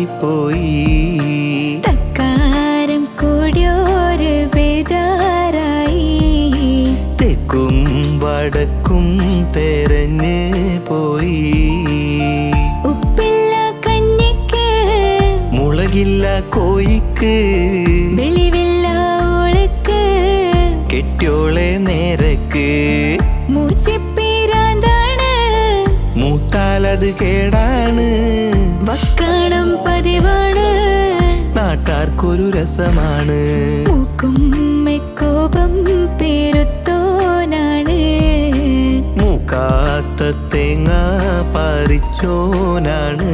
പോയി. തക്കാരം കൂടിയൊരു ബേജാറായി. തെക്കും വടക്കും തെരഞ്ഞ് പോയി. ഉപ്പില്ല കഞ്ഞിക്ക് മുളകില്ല കോയിക്ക് വെളിവില്ല ഓളക്ക് കെട്ടിയോളെ നേരക്ക്. മൂച്ചിപ്പീരാന്താണ് മൂത്താലത് കേടാണ്. വക്കാണം പതിവാണ് നാട്ടാർക്കൊരു രസമാണ്. മൂക്കും മെക്കോപം പേരുത്തോനാണ്. മൂക്കാത്ത തേങ്ങ പറിച്ചോനാണ്.